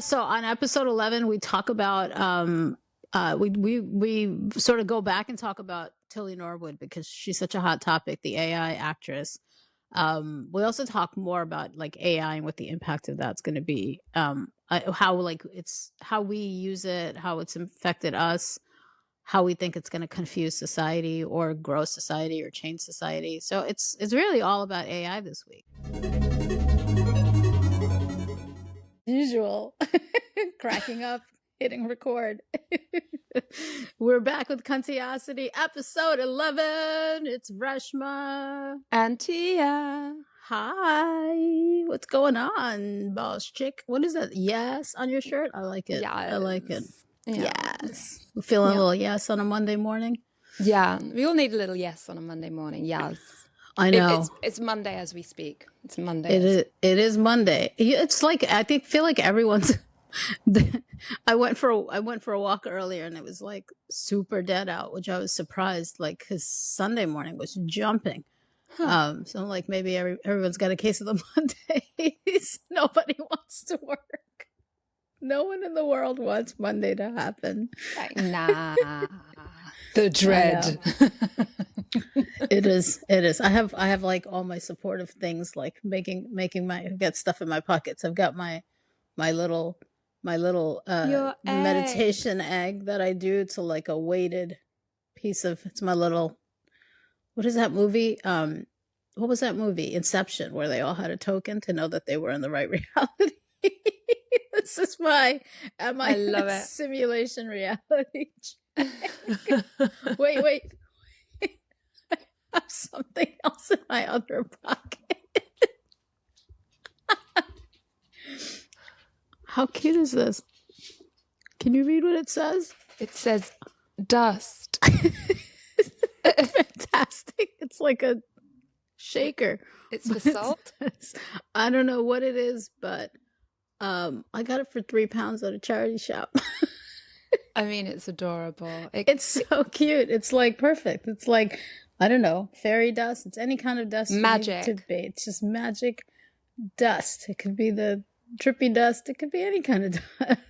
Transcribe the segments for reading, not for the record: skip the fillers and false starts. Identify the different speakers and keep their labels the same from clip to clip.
Speaker 1: So on episode 11, we talk about we sort of go back and talk about Tilly Norwood because she's such a hot topic, the AI actress. We also talk more about like AI and what the impact of that's going to be. How like it's how we use it, how it's affected us, how we think it's going to confuse society or grow society or change society. So it's really all about AI this week. Usual. Cracking up, hitting record. We're back with Cuntiosity, episode 11. It's Reshma
Speaker 2: and Tia.
Speaker 1: Hi. What's going on, boss chick? What is that? Yes on your shirt? I like it. Yes. I like it. Yes. We're feeling a little yes on a Monday morning?
Speaker 2: Yeah. We all need a little yes on a Monday morning. Yes.
Speaker 1: I know.
Speaker 2: It's Monday as we speak. It's Monday.
Speaker 1: It is Monday. It's like feel like everyone's. I went for a walk earlier and it was like super dead out, which I was surprised. Like because Sunday morning was jumping. So I'm like maybe everyone's got a case of the Mondays. Nobody wants to work. No one in the world wants Monday to happen.
Speaker 2: Nah. The dread.
Speaker 1: It is. I have like all my supportive things, like making get stuff in my pockets. I've got my little meditation egg that I do to like a weighted piece of. It's my little. What is that movie? What was that movie? Inception, where they all had a token to know that they were in the right reality. This is I love it. Simulation reality. Wait. I have something else in my other pocket. How cute is this? Can you read what it says?
Speaker 2: It says dust.
Speaker 1: It's fantastic. It's like a shaker.
Speaker 2: It's for salt?
Speaker 1: I don't know what it is, but I got it for £3 at a charity shop.
Speaker 2: I mean, it's adorable.
Speaker 1: It's so cute. It's like perfect. It's like, I don't know, fairy dust. It's any kind of dust.
Speaker 2: Magic.
Speaker 1: It's just magic dust. It could be the trippy dust. It could be any kind of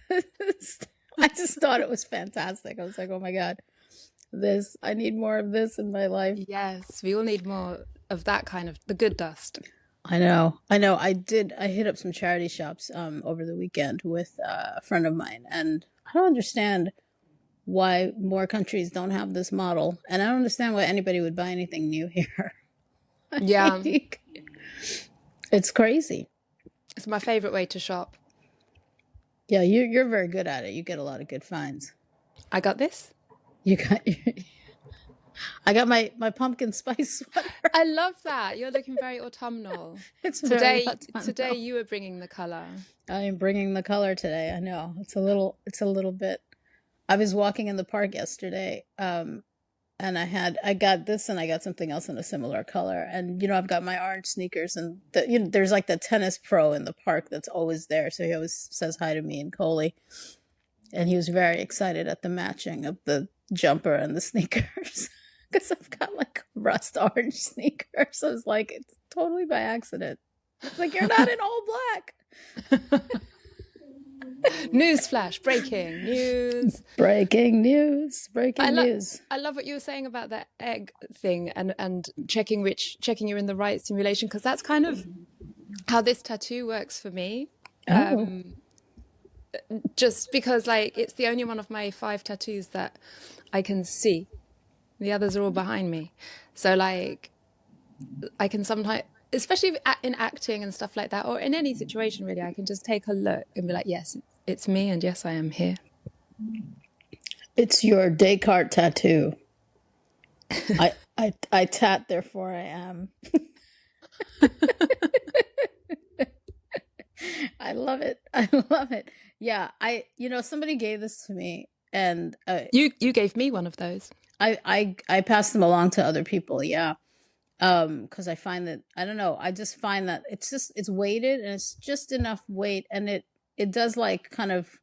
Speaker 1: dust. I just thought it was fantastic. I was like, oh my God, I need more of this in my life.
Speaker 2: Yes, we all need more of that kind of, the good dust.
Speaker 1: I know. I hit up some charity shops over the weekend with a friend of mine, and I don't understand why more countries don't have this model, and I don't understand why anybody would buy anything new here.
Speaker 2: Yeah.
Speaker 1: It's crazy.
Speaker 2: It's my favorite way to shop.
Speaker 1: Yeah, you're very good at it. You get a lot of good finds.
Speaker 2: I got this.
Speaker 1: I got my pumpkin spice sweater.
Speaker 2: I love that. You're looking very autumnal.
Speaker 1: It's
Speaker 2: today you were bringing the color.
Speaker 1: I am bringing the color today. I know. It's a little bit. I was walking in the park yesterday, and I got this and I got something else in a similar color. And I've got my orange sneakers, and there's like the tennis pro in the park that's always there. So he always says hi to me and Coley. And he was very excited at the matching of the jumper and the sneakers. Because I've got like rust orange sneakers. I was like, it's totally by accident. It's like, you're not in all black.
Speaker 2: Newsflash, breaking news.
Speaker 1: Breaking news.
Speaker 2: I love what you were saying about that egg thing and checking you're in the right simulation, because that's kind of how this tattoo works for me.
Speaker 1: Oh.
Speaker 2: Just because like it's the only one of my 5 tattoos that I can see. The others are all behind me. So like I can sometimes, especially in acting and stuff like that, or in any situation really, I can just take a look and be like, yes, it's me, and yes, I am here.
Speaker 1: It's your Descartes tattoo. I tat, therefore I am. I love it. Yeah, somebody gave this to me, and
Speaker 2: you gave me one of those.
Speaker 1: I passed them along to other people. Yeah. Because I find that, I don't know, I just find that it's weighted and it's just enough weight, and it does like kind of,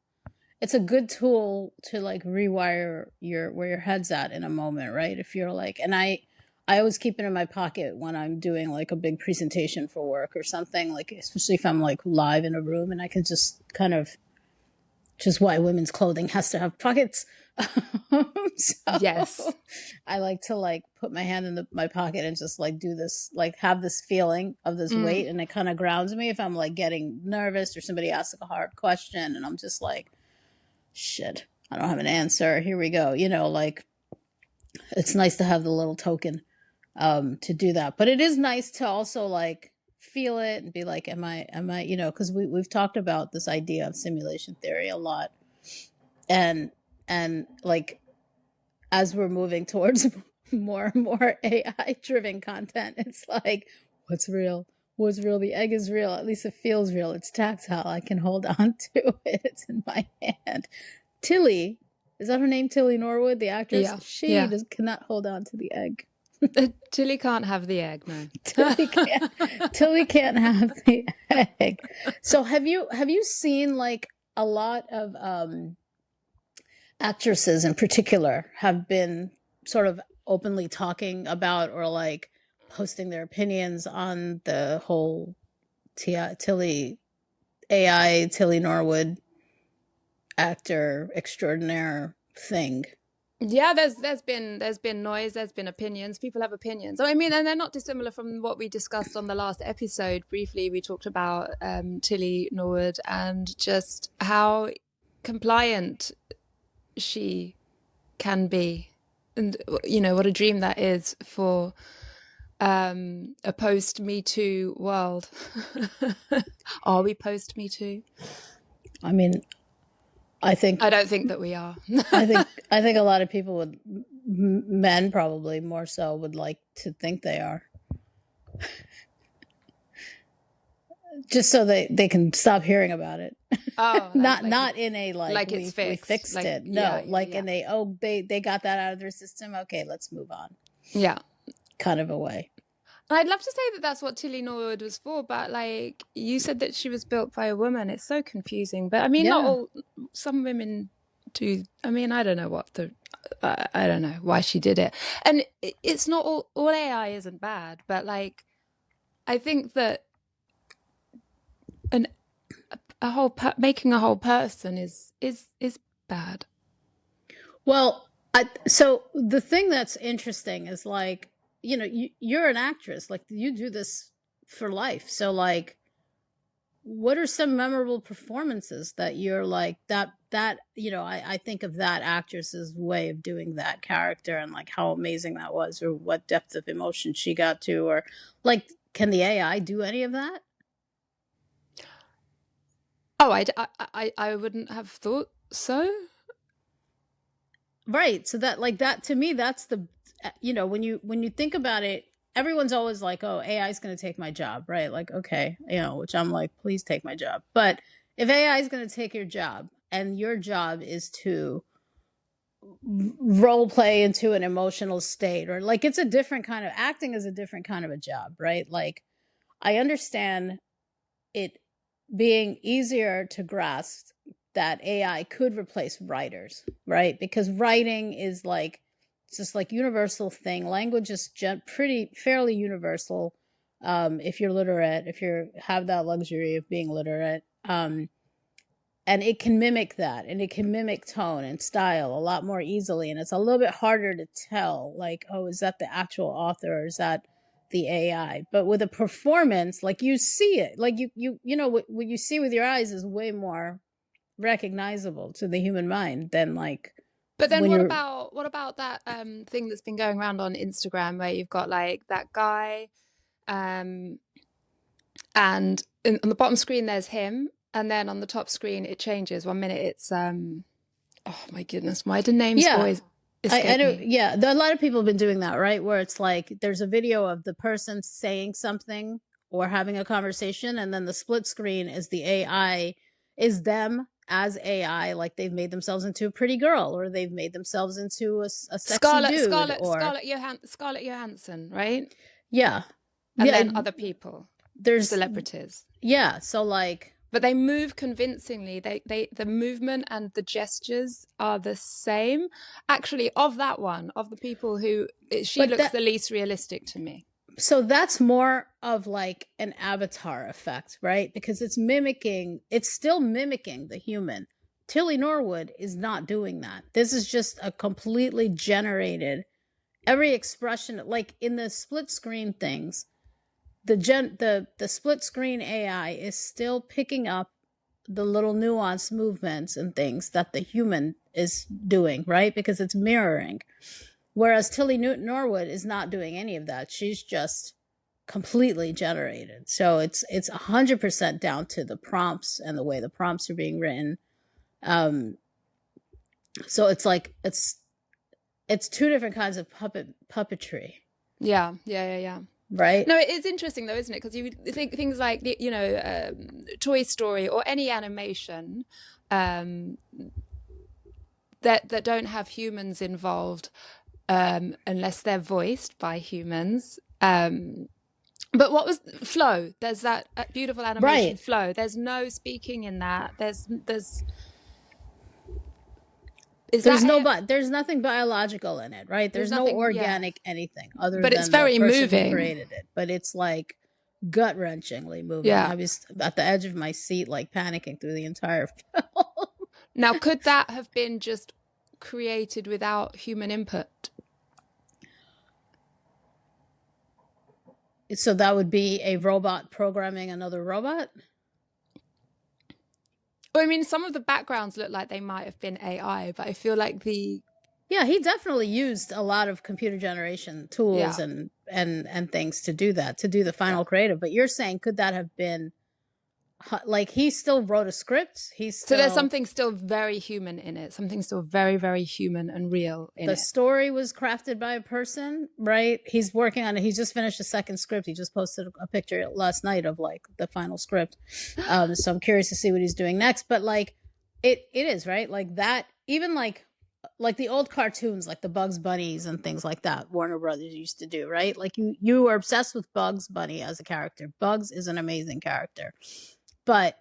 Speaker 1: it's a good tool to like rewire where your head's at in a moment, right? If you're like, and I always keep it in my pocket when I'm doing like a big presentation for work or something, like especially if I'm like live in a room and I can just kind of which is why women's clothing has to have pockets.
Speaker 2: Yes.
Speaker 1: So I like to like put my hand in my pocket and just like do this, like have this feeling of this weight, and it kind of grounds me if I'm like getting nervous or somebody asks a hard question and I'm just like, shit, I don't have an answer. Here we go. Like it's nice to have the little token to do that. But it is nice to also like feel it and be like, am I, because we've talked about this idea of simulation theory a lot. And like, as we're moving towards more and more AI driven content, it's like, what's real? What's real? The egg is real. At least it feels real. It's tactile. I can hold on to it. It's in my hand. Tilly, is that her name? Tilly Norwood, the actress?
Speaker 2: Yeah.
Speaker 1: She cannot hold on to the egg.
Speaker 2: Tilly can't have the egg, no.
Speaker 1: Tilly can't have the egg. So have you seen like a lot of actresses in particular have been sort of openly talking about or like posting their opinions on the whole Tilly Norwood actor extraordinaire thing?
Speaker 2: Yeah, there's been noise, there's been opinions. People have opinions. So, I mean, and they're not dissimilar from what we discussed on the last episode. Briefly, we talked about Tilly Norwood and just how compliant she can be, and what a dream that is for a post Me Too world. Are we post Me Too?
Speaker 1: I mean, I
Speaker 2: don't think that we are.
Speaker 1: I think a lot of people would, men probably more so, would like to think they are. Just so they can stop hearing about it.
Speaker 2: Oh,
Speaker 1: not in a like
Speaker 2: it's
Speaker 1: we fixed
Speaker 2: like,
Speaker 1: it. No,
Speaker 2: yeah.
Speaker 1: they got that out of their system. Okay, let's move on.
Speaker 2: Yeah,
Speaker 1: kind of a way.
Speaker 2: I'd love to say that that's what Tilly Norwood was for, but like you said that she was built by a woman. It's so confusing. But I mean, not all. Some women do. I mean, I don't know I don't know why she did it. And it's not all AI isn't bad, but like, I think that making a whole person is bad.
Speaker 1: Well, so the thing that's interesting is like, you're an actress, like you do this for life. So like, what are some memorable performances that you're like that I think of that actress's way of doing that character and like how amazing that was, or what depth of emotion she got to, or like, can the AI do any of that?
Speaker 2: Oh, I wouldn't have thought so.
Speaker 1: Right. So that to me, that's the, when you think about it, everyone's always like, oh, AI is going to take my job, right? Like, okay, which I'm like, please take my job. But if AI is going to take your job and your job is to role play into an emotional state, or like, it's a different kind of acting, is a different kind of a job, right? Like, I understand it being easier to grasp that AI could replace writers, right? Because writing is like, it's just like universal thing. Language is fairly universal. If you're literate, if you have that luxury of being literate, and it can mimic that, and it can mimic tone and style a lot more easily. And it's a little bit harder to tell, like, oh, is that the actual author, or is that the AI? But with a performance, like, you see it, like what you see with your eyes is way more recognizable to the human mind than like.
Speaker 2: But then what about that thing that's been going around on Instagram where you've got like that guy, and on the bottom screen there's him, and then on the top screen it changes. 1 minute it's oh my goodness, why do names always escape me?
Speaker 1: Yeah, a lot of people have been doing that, right? Where it's like there's a video of the person saying something or having a conversation, and then the split screen is the AI, is them as AI, like they've made themselves into a pretty girl, or they've made themselves into a sexy dude,
Speaker 2: Scarlett Johansson, right?
Speaker 1: Yeah.
Speaker 2: And then other people, there's celebrities.
Speaker 1: Yeah, so like,
Speaker 2: but they move convincingly. The movement and the gestures are the same. Actually, of the people who she looks the least realistic to me.
Speaker 1: So that's more of like an avatar effect, right? Because it's still mimicking the human Tilly Norwood is not doing that. This is just a completely generated, every expression, like in the split screen things, the split screen AI is still picking up the little nuanced movements and things that the human is doing, right? Because it's mirroring. Whereas Tilly Norwood is not doing any of that. She's just completely generated. So it's 100% down to the prompts and the way the prompts are being written. So it's like it's two different kinds of puppetry.
Speaker 2: Yeah.
Speaker 1: Right?
Speaker 2: No, it is interesting though, isn't it? Because you think things like Toy Story or any animation that don't have humans involved, unless they're voiced by humans. But what was Flow? There's that beautiful animation, right. Flow. There's no speaking in that. There's
Speaker 1: nothing biological in it, right? There's no organic anything other
Speaker 2: but
Speaker 1: than
Speaker 2: it's very
Speaker 1: the person
Speaker 2: moving.
Speaker 1: who created it. But it's like gut-wrenchingly moving. I was at the edge of my seat, like panicking through the entire film.
Speaker 2: Now, could that have been just created without human input?
Speaker 1: So that would be a robot programming another robot?
Speaker 2: Well, I mean, some of the backgrounds look like they might have been AI, but I feel like
Speaker 1: yeah, he definitely used a lot of computer generation tools and things to do that, to do the final creative. But you're saying, could that have been, like, he still wrote a script?
Speaker 2: So there's something still very human in it, something still very, very human and real in it.
Speaker 1: The story was crafted by a person, right? He's working on it. He just finished a second script. He just posted a picture last night of like the final script. So I'm curious to see what he's doing next. But like, it is, right? Like that, even like the old cartoons, like the Bugs Bunnies and things like that, Warner Brothers used to do, right? Like you were obsessed with Bugs Bunny as a character. Bugs is an amazing character. But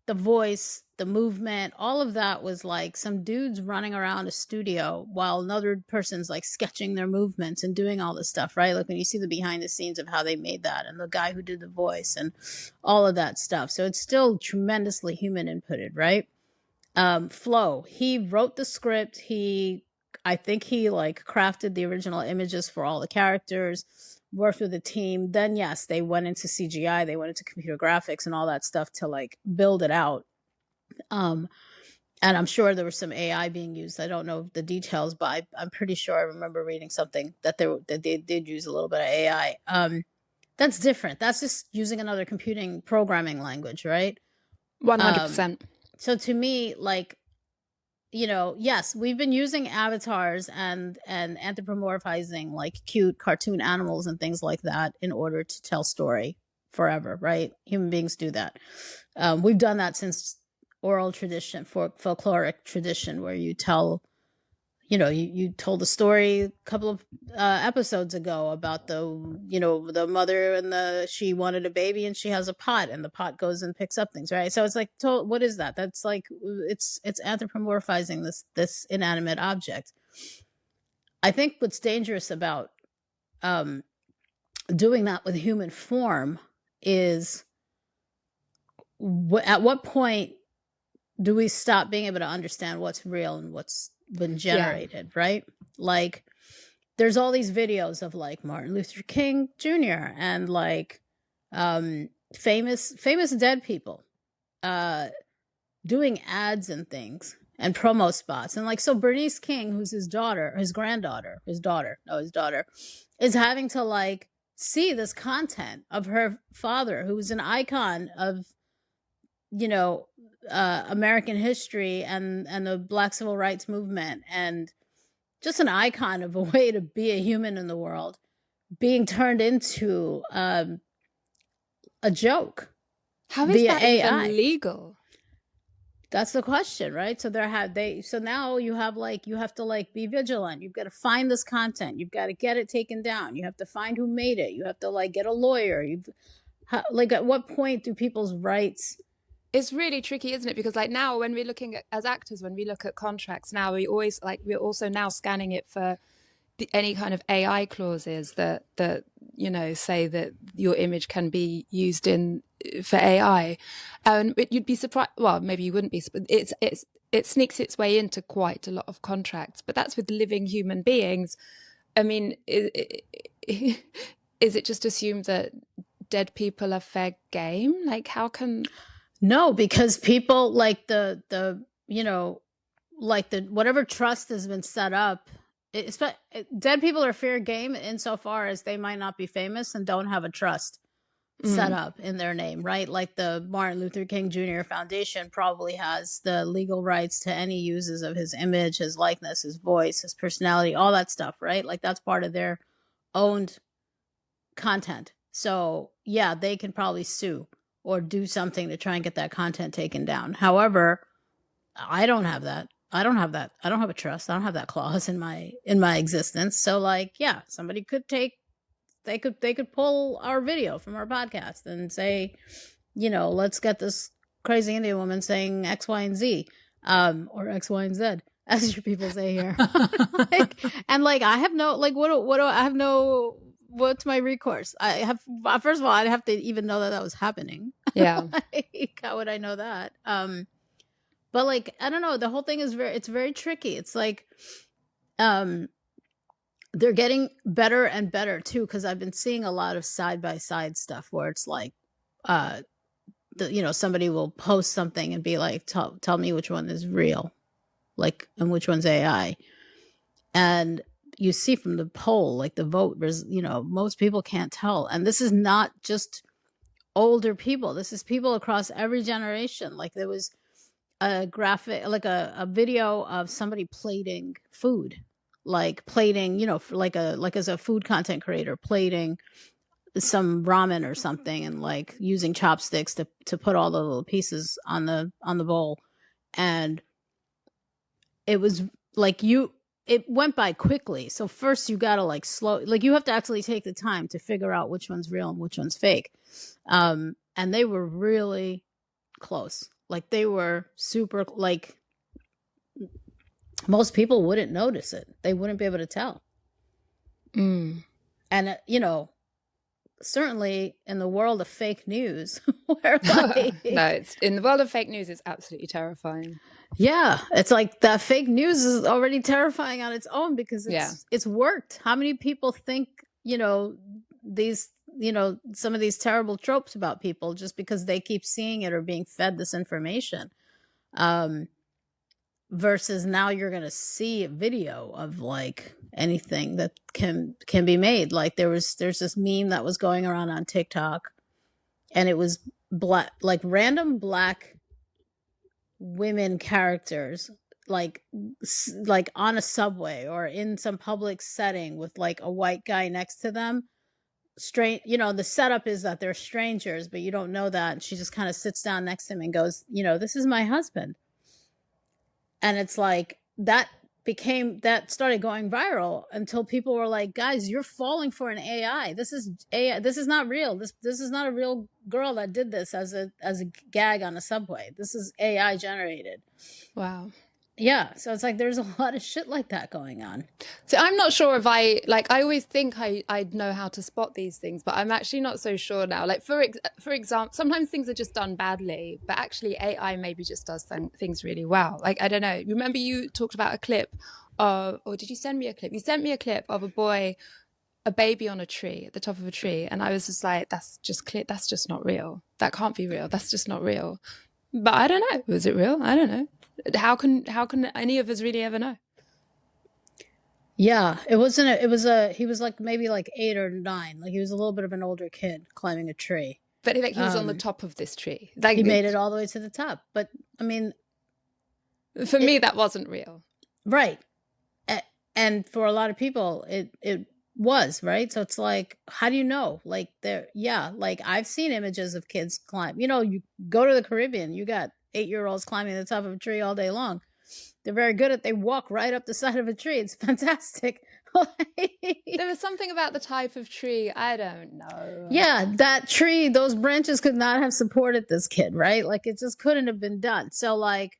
Speaker 1: the voice, the movement, all of that was like some dudes running around a studio while another person's like sketching their movements and doing all this stuff, right? Like when you see the behind the scenes of how they made that and the guy who did the voice and all of that stuff. So it's still tremendously human inputted, right? Flow, he wrote the script. I think he like crafted the original images for all the characters, worked with a team. Then yes, they went into CGI, they went into computer graphics and all that stuff to like build it out. And I'm sure there was some AI being used. I don't know the details, but I'm pretty sure I remember reading something that they did use a little bit of AI. That's different. That's just using another computing programming language, right?
Speaker 2: 100%.
Speaker 1: So to me, like, yes, we've been using avatars and anthropomorphizing like cute cartoon animals and things like that in order to tell story forever, right? Human beings do that. We've done that since oral tradition, folkloric tradition, where you tell, you told a story a couple of episodes ago about the mother and she wanted a baby and she has a pot and the pot goes and picks up things, right? So it's like, what is that? That's like, it's anthropomorphizing this inanimate object. I think what's dangerous about doing that with human form is at what point do we stop being able to understand what's real and what's been generated, right? Like there's all these videos of like Martin Luther King Jr. and like famous dead people doing ads and things and promo spots. And like, so Bernice King, who's his daughter is having to like see this content of her father, who's an icon of American history and the Black Civil Rights Movement, and just an icon of a way to be a human in the world, being turned into a joke.
Speaker 2: How is that AI even legal?
Speaker 1: That's the question, right? So so now you have to like be vigilant. You've got to find this content. You've got to get it taken down. You have to find who made it. You have to like get a lawyer. Like at what point do people's rights?
Speaker 2: It's really tricky, isn't it? Because like now when we're looking at, as actors, when we look at contracts now, we're also now scanning it for any kind of AI clauses that say that your image can be used for AI. You'd be surprised. Well, maybe you wouldn't be. It's it sneaks its way into quite a lot of contracts, but that's with living human beings. I mean, is it just assumed that dead people are fair game? Like, how can...
Speaker 1: No, because people like like the whatever trust has been set up. Dead people are fair game insofar as they might not be famous and don't have a trust set up in their name, right? Like the Martin Luther King Jr. Foundation probably has the legal rights to any uses of his image, his likeness, his voice, his personality, all that stuff, right? Like that's part of their owned content. So yeah, they can probably sue or do something to try and get that content taken down. However, I don't have that. I don't have that. I don't have a trust. I don't have that clause in my existence. So like, yeah, somebody could they could pull our video from our podcast and say, let's get this crazy Indian woman saying X, Y, and Z, or X, Y, and Z, as your people say here. I have no, I have no, what's my recourse? I have, first of all, I'd have to even know that was happening.
Speaker 2: Yeah.
Speaker 1: How would I know that? But like, I don't know, the whole thing is it's very tricky. It's like, they're getting better and better too, because I've been seeing a lot of side by side stuff where it's like, somebody will post something and be like, tell me which one is real, like, and which one's AI. And you see from the poll, like the vote, most people can't tell. And this is not just older people. This is people across every generation. Like there was a graphic, like a video of somebody plating food, like plating, like as a food content creator, plating some ramen or something, and like using chopsticks to put all the little pieces on the bowl. And it was like it went by quickly. So first you gotta like you have to actually take the time to figure out which one's real and which one's fake. And they were really close. Like they were super, like most people wouldn't notice it. They wouldn't be able to tell. And, certainly in the world of fake news, where like...
Speaker 2: No, it's in the world of fake news, it's absolutely terrifying.
Speaker 1: Yeah, it's like that fake news is already terrifying on its own because it's worked. How many people think, these, some of these terrible tropes about people just because they keep seeing it or being fed this information? Versus now you're going to see a video of like anything that can be made. Like there's this meme that was going around on TikTok, and it was random black women characters, like on a subway or in some public setting with like a white guy next to them. The setup is that they're strangers, but you don't know that. And she just kind of sits down next to him and goes, this is my husband. And it's like that started going viral until people were like, guys, you're falling for an AI. This is AI. This is not real. This is not a real girl that did this as a gag on a subway. This is AI generated.
Speaker 2: Wow.
Speaker 1: Yeah. So it's like there's a lot of shit like that going on.
Speaker 2: So I'm not sure if I always think I'd know how to spot these things, but I'm actually not so sure now. Like for example, sometimes things are just done badly, but actually AI maybe just does things really well. Like, I don't know. Remember you talked about a clip or did you send me a clip? You sent me a clip of a baby on a tree, at the top of a tree. And I was just like, that's just not real. That can't be real. That's just not real. But I don't know. Was it real? I don't know. How can any of us really ever know?
Speaker 1: Yeah, he was like maybe like 8 or 9. Like he was a little bit of an older kid climbing a tree.
Speaker 2: But he was on the top of this tree. Like,
Speaker 1: he made it all the way to the top. But I mean,
Speaker 2: for me, that wasn't real.
Speaker 1: Right. And for a lot of people, it was, right? So it's like, how do you know? Like like I've seen images of kids climb. You go to the Caribbean, you got 8-year-olds climbing the top of a tree all day long. They're very good at. They walk right up the side of a tree. It's fantastic.
Speaker 2: There was something about the type of tree. I don't know.
Speaker 1: Yeah, that tree, those branches could not have supported this kid, right? Like it just couldn't have been done. So like,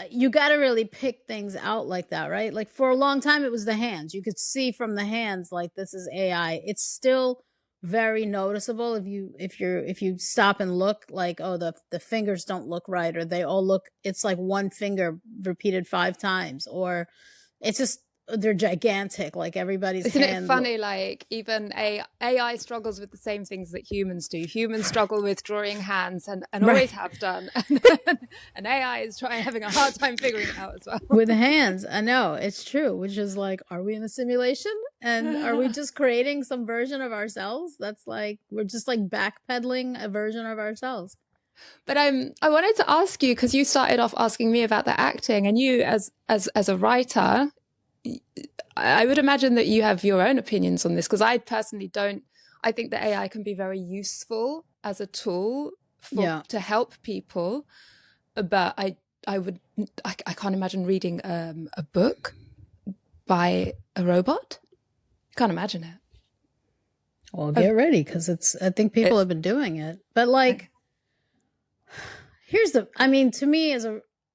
Speaker 1: you got to really pick things out like that, right? Like for a long time, it was the hands. You could see from the hands, like this is AI. It's still very noticeable if you stop and look, like, oh, the fingers don't look right, or they all look, it's like one finger repeated 5 times, or it's just they're gigantic, like everybody's
Speaker 2: Isn't it
Speaker 1: hand
Speaker 2: funny? Like even AI struggles with the same things that humans do. Humans struggle with drawing hands and
Speaker 1: right.
Speaker 2: always have done, and AI is having a hard time figuring it out as well.
Speaker 1: With the hands, I know, it's true, which is like, are we in a simulation, and are we just creating some version of ourselves that's like, we're just like backpedaling a version of ourselves?
Speaker 2: But I wanted to ask you, because you started off asking me about the acting, and you as a writer, I would imagine that you have your own opinions on this, because I personally don't. I think that AI can be very useful as a tool to help people, but I can't imagine reading a book by a robot. Can't imagine it.
Speaker 1: Well, get ready, because I think people have been doing it, but like, to me,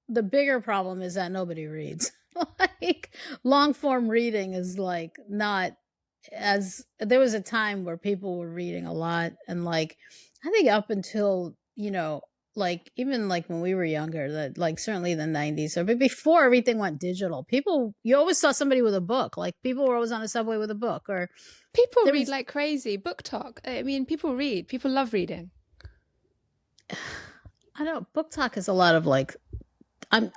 Speaker 1: the bigger problem is that nobody reads. Like, long form reading is like not as, there was a time where people were reading a lot, and like, I think up until, like, even like when we were younger, that like certainly the 90s, or before everything went digital, you always saw somebody with a book. Like, people were always on a subway with a book, or
Speaker 2: people read like crazy. Book talk. I mean, people read. People love reading.
Speaker 1: I don't. Book talk is a lot of like, I'm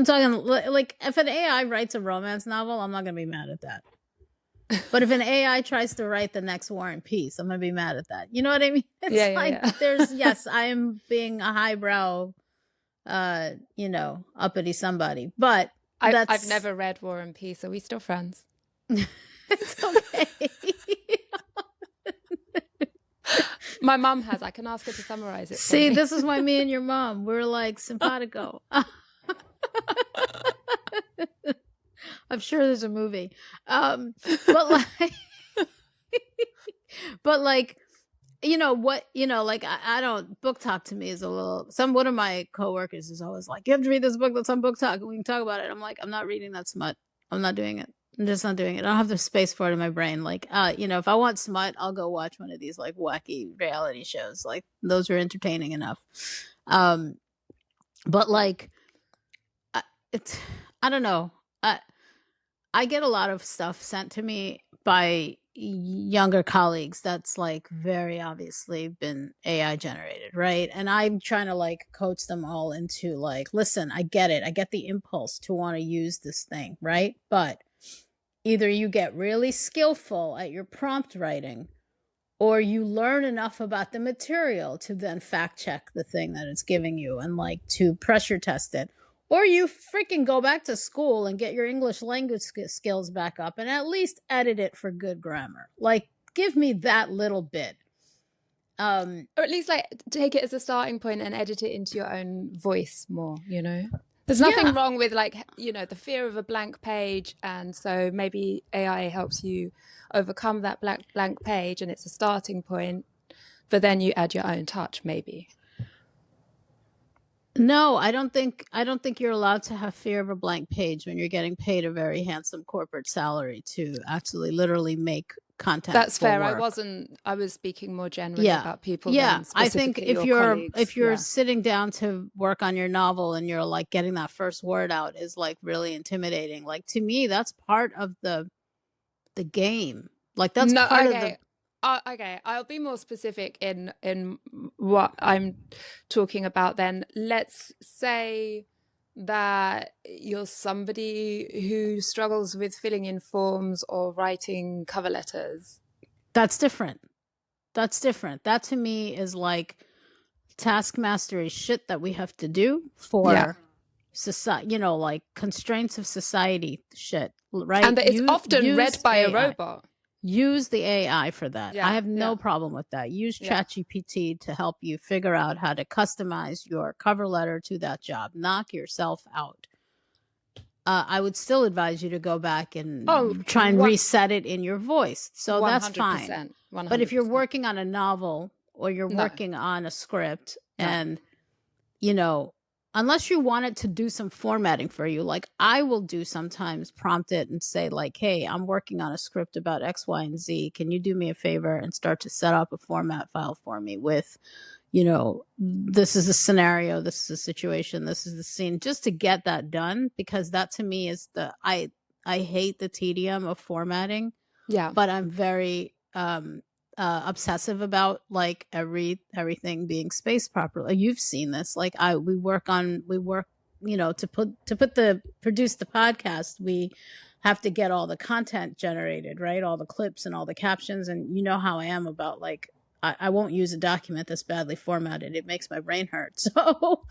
Speaker 1: talking like, if an AI writes a romance novel, I'm not gonna be mad at that. But if an AI tries to write the next War and Peace, I'm gonna be mad at that. You know what I mean? It's there's yes, I am being a highbrow, uppity somebody, but
Speaker 2: I've never read War and Peace. Are we still friends?
Speaker 1: It's okay.
Speaker 2: My mom has. I can ask her to summarize it.
Speaker 1: See, this is why me and your mom, we're like simpatico. I'm sure there's a movie. But like, but like, like, I don't, book talk to me is a little, one of my coworkers is always like, you have to read this book that's on book talk and we can talk about it. I'm like, I'm not reading that smut. I'm not doing it. I'm just not doing it. I don't have the space for it in my brain. Like, if I want smut, I'll go watch one of these like wacky reality shows. Like, those are entertaining enough. But like, I don't know. I get a lot of stuff sent to me by younger colleagues that's like very obviously been AI generated, right? And I'm trying to like coach them all into like, listen, I get it. I get the impulse to want to use this thing, right? But either you get really skillful at your prompt writing, or you learn enough about the material to then fact check the thing that it's giving you and like to pressure test it. Or you freaking go back to school and get your English language skills back up and at least edit it for good grammar. Like, give me that little bit.
Speaker 2: Or at least like take it as a starting point and edit it into your own voice more, There's nothing wrong with like, the fear of a blank page. And so maybe AI helps you overcome that blank page and it's a starting point, but then you add your own touch, maybe.
Speaker 1: No, I don't think you're allowed to have fear of a blank page when you're getting paid a very handsome corporate salary to actually literally make content.
Speaker 2: That's fair.
Speaker 1: Work.
Speaker 2: I was speaking more generally about people.
Speaker 1: Yeah, I think if you're
Speaker 2: colleagues,
Speaker 1: sitting down to work on your novel and you're like getting that first word out is like really intimidating. Like, to me, that's part of the game. Like, that's part of the.
Speaker 2: Okay, I'll be more specific in what I'm talking about then. Let's say that you're somebody who struggles with filling in forms or writing cover letters.
Speaker 1: That's different. That to me is like task mastery shit that we have to do for society, like constraints of society shit, right?
Speaker 2: And that it's often read by a robot.
Speaker 1: Use the AI for that. I have no problem with that. Use ChatGPT to help you figure out how to customize your cover letter to that job. Knock yourself out. I would still advise you to go back and try and reset it in your voice. So 100%, that's fine. 100%. But if you're working on a novel or you're working on a script and, unless you want it to do some formatting for you, like I will do sometimes, prompt it and say like, hey, I'm working on a script about X, Y, and Z. Can you do me a favor and start to set up a format file for me with, this is a scenario, this is a situation, this is the scene, just to get that done, because that to me is I hate the tedium of formatting,
Speaker 2: Yeah.
Speaker 1: but I'm very obsessive about like everything being spaced properly. You've seen this. Like we work, to produce the podcast, we have to get all the content generated, right? All the clips and all the captions. And you know how I am about like I won't use a document that's badly formatted. It makes my brain hurt. So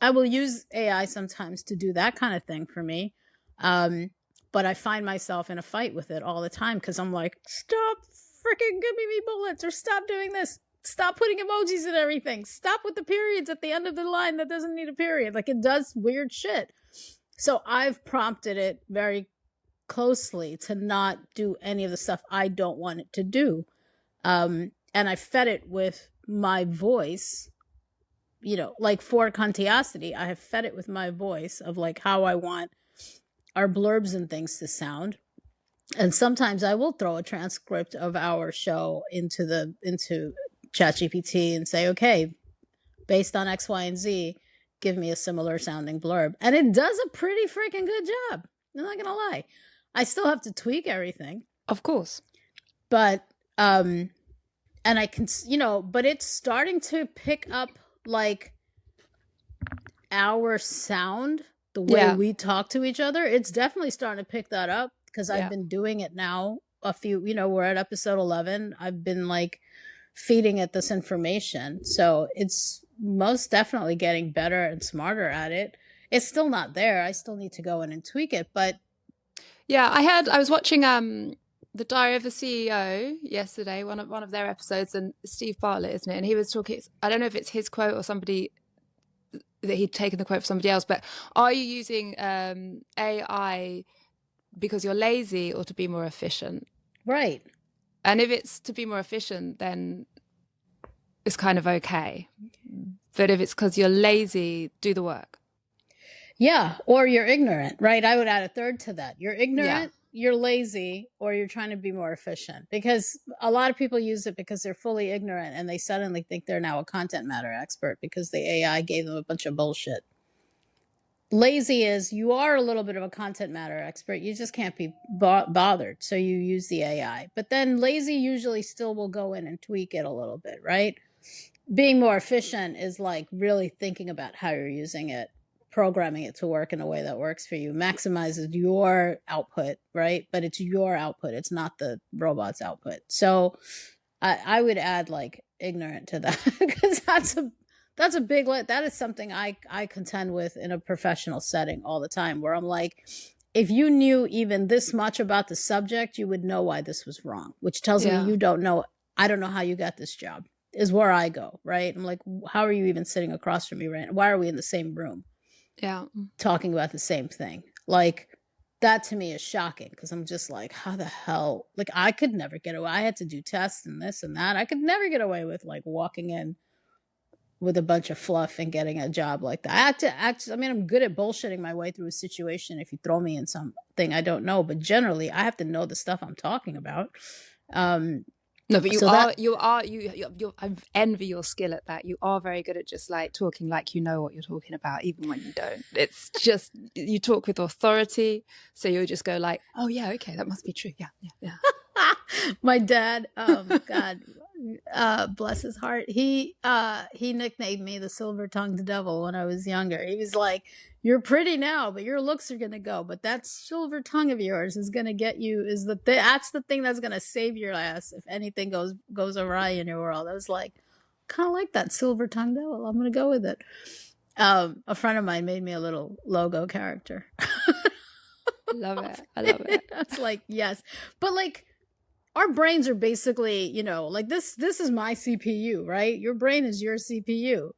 Speaker 1: I will use AI sometimes to do that kind of thing for me. But I find myself in a fight with it all the time because I'm like, stop freaking giving me bullets, or stop doing this. Stop putting emojis and everything. Stop with the periods at the end of the line that doesn't need a period. Like, it does weird shit. So I've prompted it very closely to not do any of the stuff I don't want it to do. And I fed it with my voice, like for Cuntiosity, I have fed it with my voice of like how I want our blurbs and things to sound. And sometimes I will throw a transcript of our show into ChatGPT and say, okay, based on X, Y, and Z, give me a similar sounding blurb. And it does a pretty freaking good job. I'm not gonna lie. I still have to tweak everything.
Speaker 2: Of course.
Speaker 1: But and I can, but it's starting to pick up like our sound, the way we talk to each other. It's definitely starting to pick that up because I've been doing it now a few, we're at episode 11. I've been like feeding it this information. So it's most definitely getting better and smarter at it. It's still not there. I still need to go in and tweak it, but
Speaker 2: yeah, I was watching The Diary of a CEO yesterday, one of their episodes, and Steve Bartlett, isn't it? And he was talking, I don't know if it's his quote or somebody that he'd taken the quote from somebody else, but are you using AI because you're lazy or to be more efficient?
Speaker 1: Right.
Speaker 2: And if it's to be more efficient, then it's kind of okay. But if it's because you're lazy, do the work.
Speaker 1: Yeah, or you're ignorant, right? I would add a third to that. You're ignorant, you're lazy, or you're trying to be more efficient. Because a lot of people use it because they're fully ignorant and they suddenly think they're now a content matter expert because the AI gave them a bunch of bullshit. Lazy is you are a little bit of a content matter expert. You just can't be bothered. So you use the AI. But then lazy usually still will go in and tweak it a little bit, right? Being more efficient is like really thinking about how you're using it, programming it to work in a way that works for you, maximizes your output, right? But it's your output. It's not the robot's output. So I would add like ignorant to that because that's a big that is something I contend with in a professional setting all the time, where I'm like, if you knew even this much about the subject, you would know why this was wrong, which tells me you don't know. I don't know how you got this job, is where I go, right? I'm like, how are you even sitting across from me right now? Why are we in the same room?
Speaker 2: Yeah.
Speaker 1: Talking about the same thing. Like, that to me is shocking because I'm just like, how the hell? Like, I could never get away. I had to do tests and this and that. I could never get away with like walking in with a bunch of fluff and getting a job like that. I had to act. I mean, I'm good at bullshitting my way through a situation if you throw me in something I don't know, but generally I have to know the stuff I'm talking about.
Speaker 2: No, but I envy your skill at that. You are very good at just like talking like you know what you're talking about, even when you don't. It's just, you talk with authority. So you'll just go like, oh yeah, okay, that must be true. Yeah.
Speaker 1: My dad, God, bless his heart. He nicknamed me the silver-tongued devil when I was younger. He was like, you're pretty now, but your looks are gonna go. But that silver tongue of yours is gonna get you. That's the thing that's gonna save your ass if anything goes awry in your world. I was like, kind of like that silver-tongued devil. I'm gonna go with it. A friend of mine made me a little logo character.
Speaker 2: I love it.
Speaker 1: It's like, yes, but like, our brains are basically, like this is my CPU, right? Your brain is your CPU.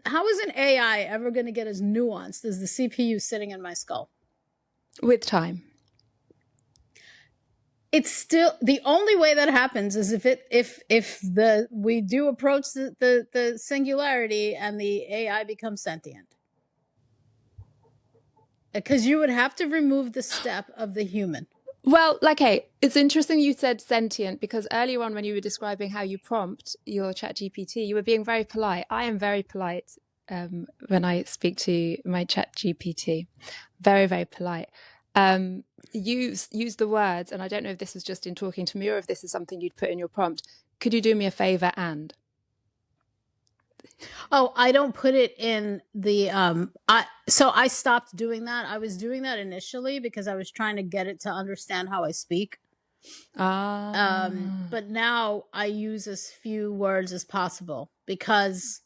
Speaker 1: How is an AI ever going to get as nuanced as the CPU sitting in my skull?
Speaker 2: With time.
Speaker 1: it's still the only way that happens is if we do approach the singularity and the AI becomes sentient. Because you would have to remove the step of the human.
Speaker 2: Well, like, hey, it's interesting you said sentient, because earlier on when you were describing how you prompt your chat GPT, you were being very polite. I am very polite when I speak to my chat GPT. Very, very polite. Use the words, and I don't know if this is just in talking to me or if this is something you'd put in your prompt. Could you do me a favor and?
Speaker 1: Oh, I don't put it in the so I stopped doing that. I was doing that initially because I was trying to get it to understand how I speak. But now I use as few words as possible, because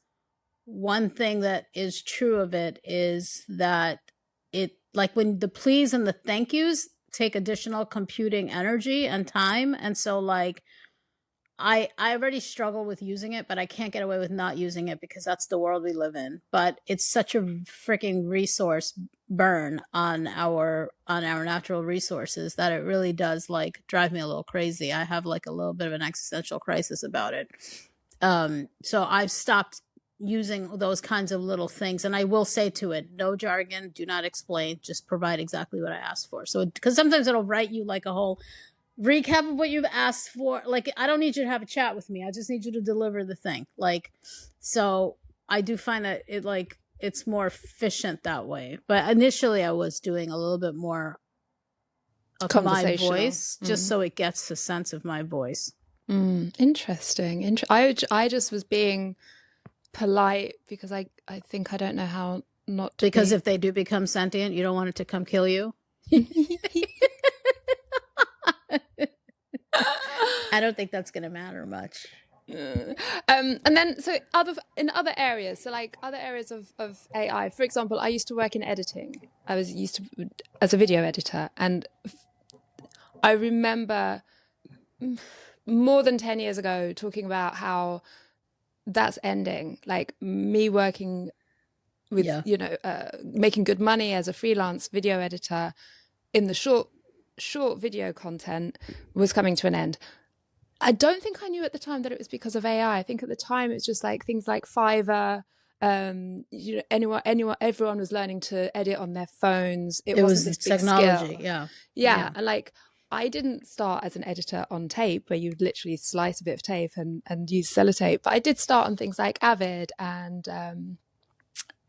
Speaker 1: one thing that is true of it is that it, like, when the please and the thank yous take additional computing energy and time, and so like I already struggle with using it, but I can't get away with not using it because that's the world we live in. But it's such a freaking resource burn on our natural resources that it really does like drive me a little crazy. I have like a little bit of an existential crisis about it. So I've stopped using those kinds of little things, and I will say to it, no jargon, do not explain, just provide exactly what I asked for. So because sometimes it'll write you like a whole recap of what you've asked for. Like, I don't need you to have a chat with me, I just need you to deliver the thing. Like, so I do find that it like it's more efficient that way. But initially I was doing a little bit more of my voice, just so it gets a sense of my voice.
Speaker 2: Interesting. I just was being polite because I think I don't know how not to
Speaker 1: because
Speaker 2: be.
Speaker 1: If they do become sentient, you don't want it to come kill you. I don't think that's going to matter much.
Speaker 2: And then, so in other areas, so like other areas of AI, for example, I used to work in editing. I was used to as a video editor, and I remember more than 10 years ago talking about how that's ending. Like me working with, making good money as a freelance video editor in the short video content was coming to an end. I don't think I knew at the time that it was because of AI. I think at the time it's just like things like Fiverr. Everyone was learning to edit on their phones. It wasn't this big
Speaker 1: technology
Speaker 2: skill. Yeah, and like I didn't start as an editor on tape where you'd literally slice a bit of tape and use sellotape, but I did start on things like Avid and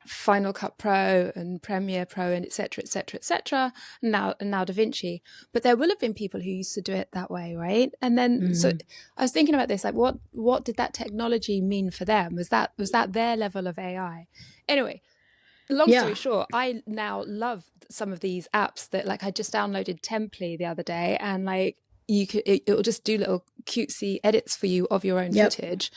Speaker 2: Final Cut Pro and Premiere Pro and etc. etc. etc. And now DaVinci. But there will have been people who used to do it that way, right? And then so I was thinking about this, like what did that technology mean for them? Was that their level of AI? Anyway, long story short, I now love some of these apps that, like, I just downloaded Temply the other day, and like it will just do little cutesy edits for you of your own footage.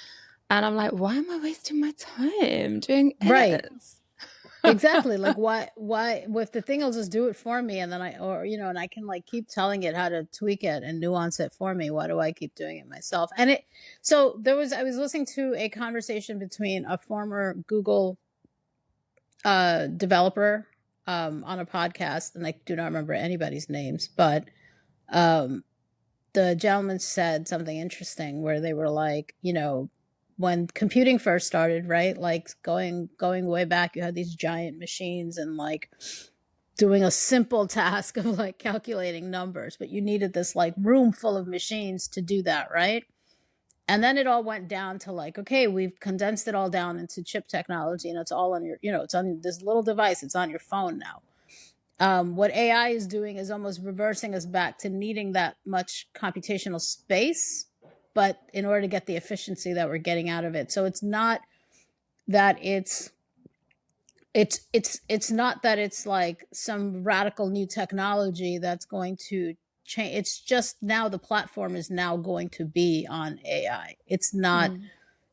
Speaker 2: And I'm like, why am I wasting my time doing edits?
Speaker 1: Right. Exactly. Like, why with the thing, will just do it for me, and then and I can like keep telling it how to tweak it and nuance it for me. Why do I keep doing it myself? And I was listening to a conversation between a former Google developer on a podcast, and I do not remember anybody's names, but the gentleman said something interesting where they were like, when computing first started, right? Like going way back, you had these giant machines and like doing a simple task of like calculating numbers, but you needed this like room full of machines to do that, right? And then it all went down to like, okay, we've condensed it all down into chip technology, and it's all on your, it's on this little device, it's on your phone now. What AI is doing is almost reversing us back to needing that much computational space, but in order to get the efficiency that we're getting out of it. So it's not that it's not that it's like some radical new technology that's going to change. It's just now the platform is now going to be on AI. It's not,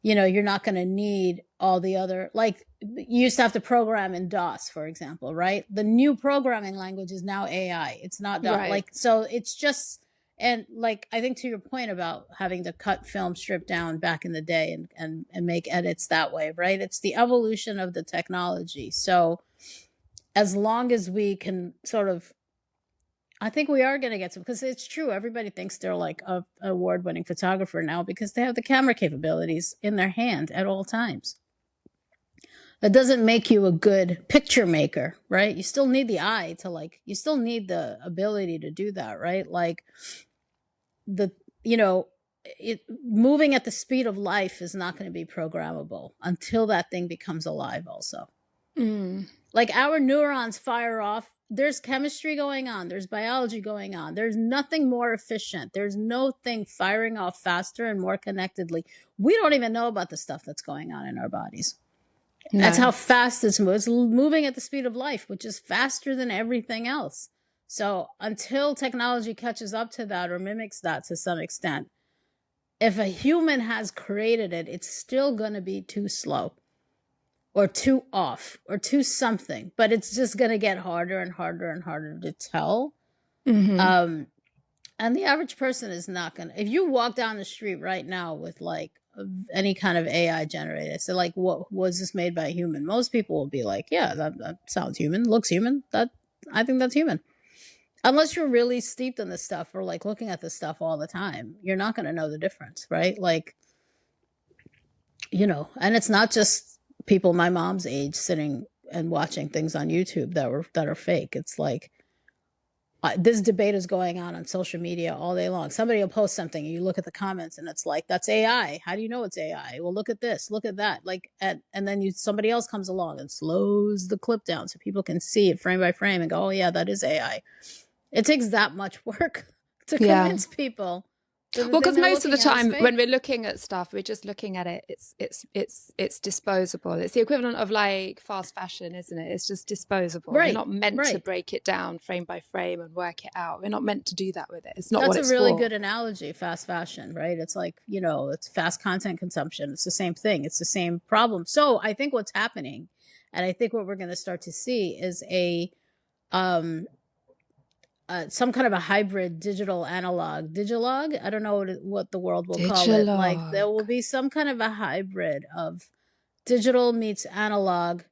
Speaker 1: you're not going to need all the other, like, you used to have to program in DOS, for example, right? The new programming language is now AI. It's not DOS. Right. Like, so it's just, and like, I think to your point about having to cut film strip down back in the day and make edits that way, right? It's the evolution of the technology. So as long as we can sort of I think we are going to get to, because it's true. Everybody thinks they're like a award-winning photographer now because they have the camera capabilities in their hand at all times. That doesn't make you a good picture maker, right? You still need the eye to like, you still need the ability to do that, right? Like the, you know, moving at the speed of life is not going to be programmable until that thing becomes alive also. Like our neurons fire off. There's chemistry going on. There's biology going on. There's nothing more efficient. There's no thing firing off faster and more connectedly. We don't even know about the stuff that's going on in our bodies. No. That's how fast it's moving. It's moving at the speed of life, which is faster than everything else. So until technology catches up to that or mimics that to some extent, if a human has created it, it's still going to be too slow or too off or too something, but it's just going to get harder and harder and harder to tell. And the average person is not going to, if you walk down the street right now with like any kind of AI generated, so like, what was this made by a human? Most people will be like, yeah, that sounds human, looks human. I think that's human. Unless you're really steeped in this stuff or like looking at this stuff all the time, you're not going to know the difference, right? Like, you know, and it's not just people my mom's age sitting and watching things on YouTube that are fake. It's like this debate is going on social media all day long. Somebody will post something and you look at the comments and it's like, that's AI. How do you know it's AI? Well, look at this, look at that. Like, and then somebody else comes along and slows the clip down so people can see it frame by frame and go, oh yeah, that is AI. It takes that much work to convince people.
Speaker 2: Well, because most of the time when we're looking at stuff, we're just looking at it. It's disposable. It's the equivalent of like fast fashion, isn't it? It's just disposable. Right. We're not meant to break it down frame by frame and work it out. We're not meant to do that with it. It's not what it's for. That's a really good analogy, fast fashion, right? It's like, you know, it's fast content consumption. It's the same thing. It's the same problem. So I think what's happening, and I think what we're going to start to see is some kind of a hybrid digital analog digilog. I don't know what the world will call it. Like there will be some kind of a hybrid of digital meets analog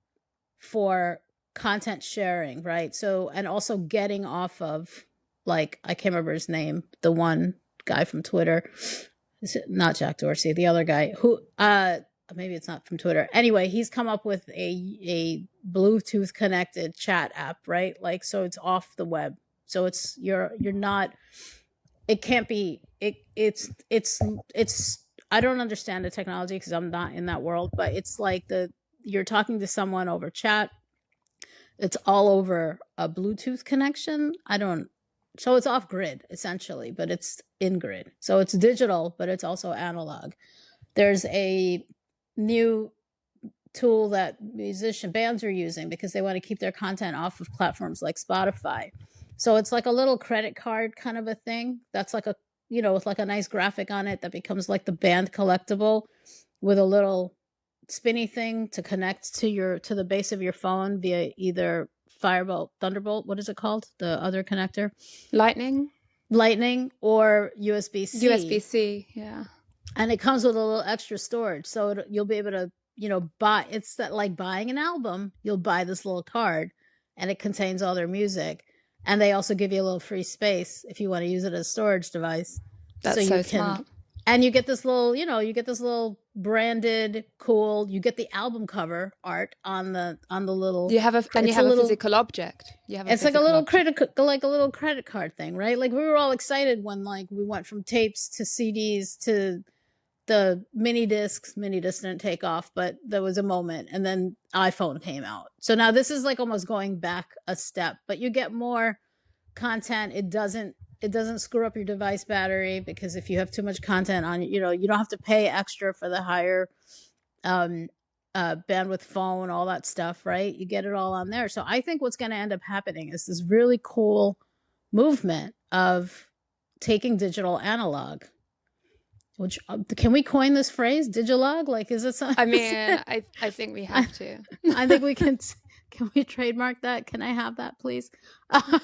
Speaker 2: for content sharing, right? So, and also getting off of, like, I can't remember his name, the one guy from Twitter. Is it not Jack Dorsey, the other guy who maybe it's not from Twitter. Anyway, he's come up with a Bluetooth connected chat app, right? Like, so it's off the web. So it's you're not, it can't be, it's I don't understand the technology because I'm not in that world, but it's like you're talking to someone over chat. It's all over a Bluetooth connection. So it's off grid essentially, but it's in grid. So it's digital, but it's also analog. There's a new tool that bands are using because they want to keep their content off of platforms like Spotify. So it's like a little credit card kind of a thing. That's like with like a nice graphic on it that becomes like the band collectible with a little spinny thing to connect to the base of your phone via either Firebolt, Thunderbolt. What is it called? The other connector? Lightning or USB-C. USB-C, yeah. And it comes with a little extra storage. So you'll be able to, buy, it's that like buying an album, you'll buy this little card and it contains all their music. And they also give you a little free space if you want to use it as a storage device. That's so smart. And you get this little, branded, cool. You get the album cover art on the little. You have a physical object. It's like a little credit card thing, right? Like we were all excited when like we went from tapes to CDs to the mini discs. Mini discs didn't take off, but there was a moment, and then iPhone came out. So now this is like almost going back a step, but you get more content. It doesn't screw up your device battery because if you have too much content on, you don't have to pay extra for the higher bandwidth phone, all that stuff, right? You get it all on there. So I think what's going to end up happening is this really cool movement of taking digital analog. Which can we coin this phrase, digilog? Like, is it something? I mean, I think we have to. I think we can. Can we trademark that? Can I have that, please? But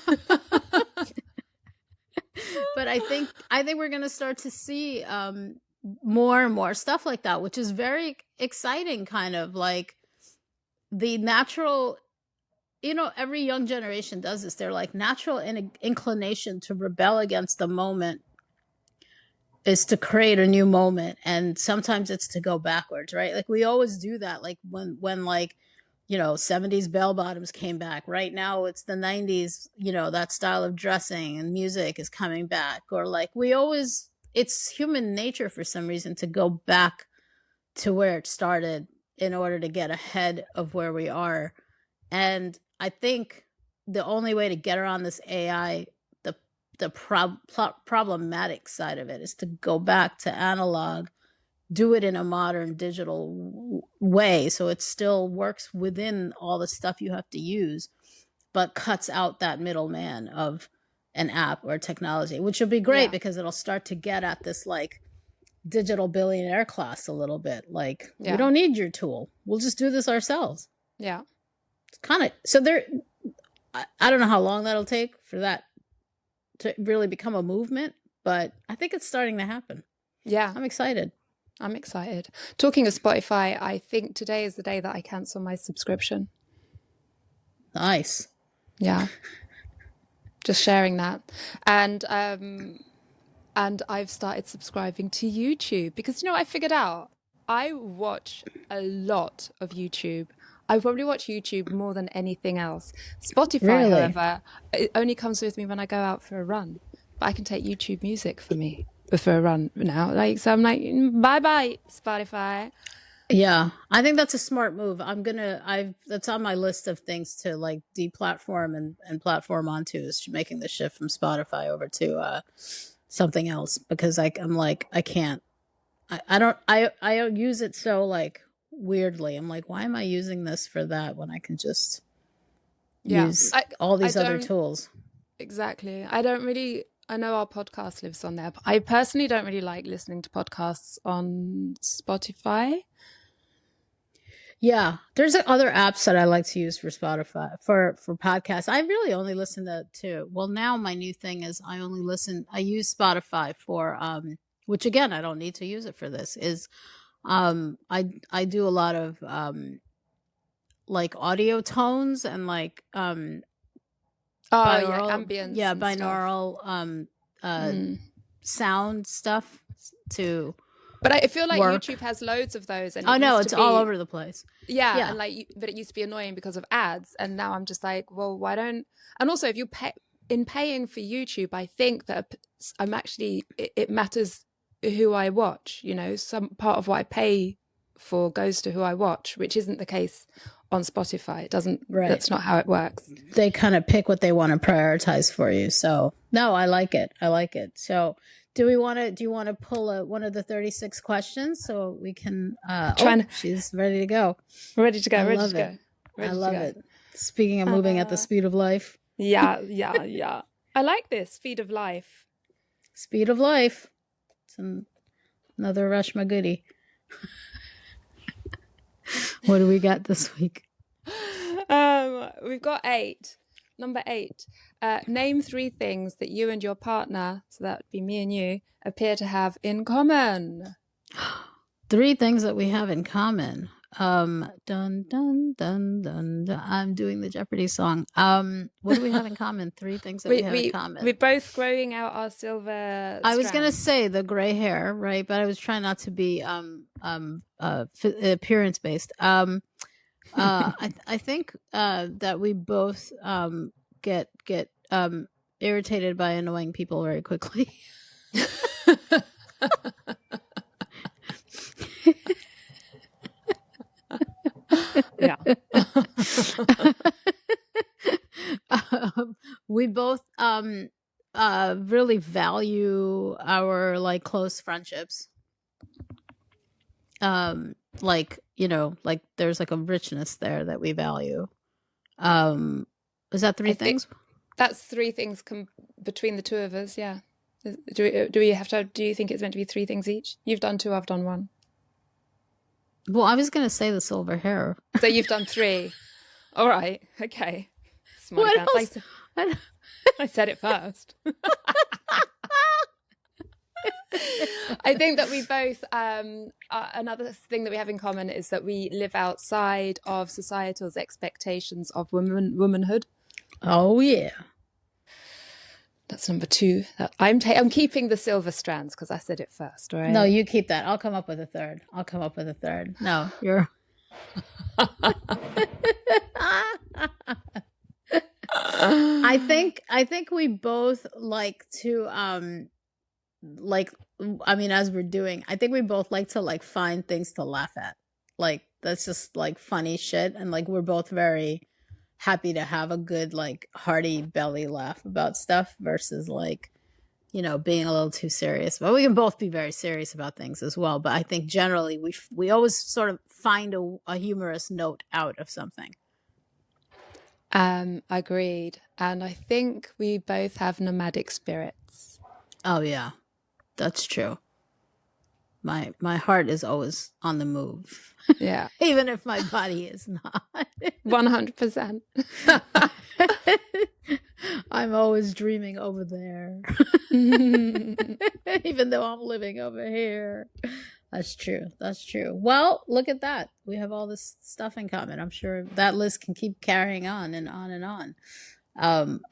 Speaker 2: I think we're going to start to see more and more stuff like that, which is very exciting. Kind of like the natural
Speaker 1: every young generation does this. They're like natural inclination to rebel against the moment is to create a new moment, and sometimes it's to go backwards, right? Like we always do that. Like when like 70s bell bottoms came back. Right now it's the 90s, that style of dressing and music is coming back. Or like it's human nature for some reason to go back to where it started in order to get ahead of where we are. And I think the only way to get around this AI, the problematic side of it, is to go back to analog, do it in a modern digital way, so it still works within all the stuff you have to use, but cuts out that middleman of an app or technology, which will be great
Speaker 2: Yeah.
Speaker 1: because it'll start to get at this like digital billionaire class a little bit. Like, we
Speaker 2: Yeah.
Speaker 1: don't need your tool. We'll just do this ourselves.
Speaker 2: Yeah.
Speaker 1: It's kind of so there. I don't know how long that'll take for that to really become a movement, but I think it's starting to happen.
Speaker 2: Yeah.
Speaker 1: I'm excited.
Speaker 2: I'm excited. Talking of Spotify, I think today is the day that I cancel my subscription.
Speaker 1: Nice.
Speaker 2: Yeah. Just sharing that. And I've started subscribing to YouTube because I figured out I watch a lot of YouTube. I probably watch YouTube more than anything else. Spotify,
Speaker 1: Really?
Speaker 2: however, it only comes with me when I go out for a run. But I can take YouTube music for a run now. Like, so I'm like, bye bye, Spotify.
Speaker 1: Yeah, I think that's a smart move. That's on my list of things to like deplatform and platform onto, is making the shift from Spotify over to something else, because I'm like, I can't. I don't use it so like weirdly. I'm like, why am I using this for that when I can just
Speaker 2: Yeah,
Speaker 1: use all
Speaker 2: I
Speaker 1: these other
Speaker 2: don't
Speaker 1: tools?
Speaker 2: exactly. I know our podcast lives on there, but I personally don't really like listening to podcasts on Spotify.
Speaker 1: Yeah, there's other apps that I like to use for Spotify for podcasts. I really only listen to well, now my new thing is I use Spotify for which again, I don't need to use it for this, is I do a lot of like audio tones and like
Speaker 2: Oh yeah,
Speaker 1: binaural,
Speaker 2: ambience and stuff.
Speaker 1: uh
Speaker 2: Mm.
Speaker 1: sound stuff to
Speaker 2: But I feel like
Speaker 1: work.
Speaker 2: YouTube has loads of those, and
Speaker 1: Oh
Speaker 2: it
Speaker 1: no,
Speaker 2: used to
Speaker 1: it's all
Speaker 2: be
Speaker 1: over the place.
Speaker 2: yeah,
Speaker 1: Yeah.
Speaker 2: and but it used to be annoying because of ads, and now I'm just like, well, why don't? And also, if you paying for YouTube, I think that I'm actually it matters who I watch. Some part of what I pay for goes to who I watch, which isn't the case on Spotify. It doesn't.
Speaker 1: Right.
Speaker 2: That's not how it works.
Speaker 1: They kind of pick what they want to prioritize for you. So no, I like it. So do you want to pull one of the 36 questions so we can she's ready to go.
Speaker 2: Ready to go.
Speaker 1: I
Speaker 2: Ready
Speaker 1: love
Speaker 2: to go.
Speaker 1: it.
Speaker 2: Ready
Speaker 1: I love
Speaker 2: to go.
Speaker 1: it. Speaking of moving at the speed of life.
Speaker 2: Yeah. I like this speed of life.
Speaker 1: Speed of life. It's another Reshma goodie. What do we got this week?
Speaker 2: We've got 8. Number 8. Name 3 things that you and your partner, so that would be me and you, appear to have in common.
Speaker 1: 3 things that we have in common. Dun dun dun dun dun. I'm doing the Jeopardy song. What do we have in common? 3 things that we have in common.
Speaker 2: We're both growing out our silver
Speaker 1: I was gonna
Speaker 2: strands.
Speaker 1: say the gray hair, right? But I was trying not to be appearance based. I think that we both get irritated by annoying people very quickly.
Speaker 2: Yeah.
Speaker 1: We both really value our like close friendships. Like there's like a richness there that we value. Is that 3 things?
Speaker 2: That's 3 things between the two of us. Yeah. Do we have to? Do you think it's meant to be 3 things each? You've done 2. I've done 1.
Speaker 1: Well, I was gonna say the silver hair.
Speaker 2: So you've done 3. All right. Okay. Smarty pants. I said it first. I think that we both, another thing that we have in common is that we live outside of societal's expectations of womanhood.
Speaker 1: Oh yeah.
Speaker 2: That's number two. I'm keeping the silver strands because I said it first, all
Speaker 1: No,
Speaker 2: right?
Speaker 1: you keep that. I'll come up with a third. I'll come up with a third. No, you're. I think we both like to like I mean as we're doing, I think we both like to like find things to laugh at. Like that's just like funny shit and like we're both very happy to have a good like hearty belly laugh about stuff versus like being a little too serious. But we can both be very serious about things as well, but I think generally we always sort of find a humorous note out of something.
Speaker 2: Agreed. And I think we both have nomadic spirits.
Speaker 1: Oh yeah. That's true. My heart is always on the move.
Speaker 2: Yeah.
Speaker 1: Even if my body is not.
Speaker 2: 100%.
Speaker 1: I'm always dreaming over there. Even though I'm living over here. That's true. That's true. Well, look at that. We have all this stuff in common. I'm sure that list can keep carrying on and on and on.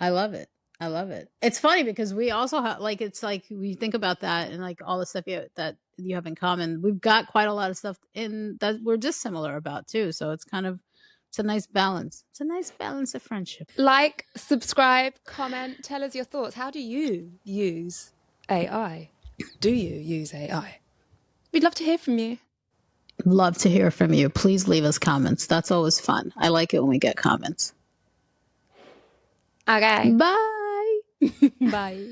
Speaker 1: I love it. I love it. It's funny because we also have like it's like we think about that and like all the stuff that you have in common. We've got quite a lot of stuff in that we're dissimilar about too. So it's a nice balance. It's a nice balance of friendship.
Speaker 2: Like, subscribe, comment, tell us your thoughts. How do you use AI? Do you use AI? We'd love to hear from you.
Speaker 1: Love to hear from you. Please leave us comments. That's always fun. I like it when we get comments.
Speaker 2: Okay.
Speaker 1: Bye.
Speaker 2: Bye.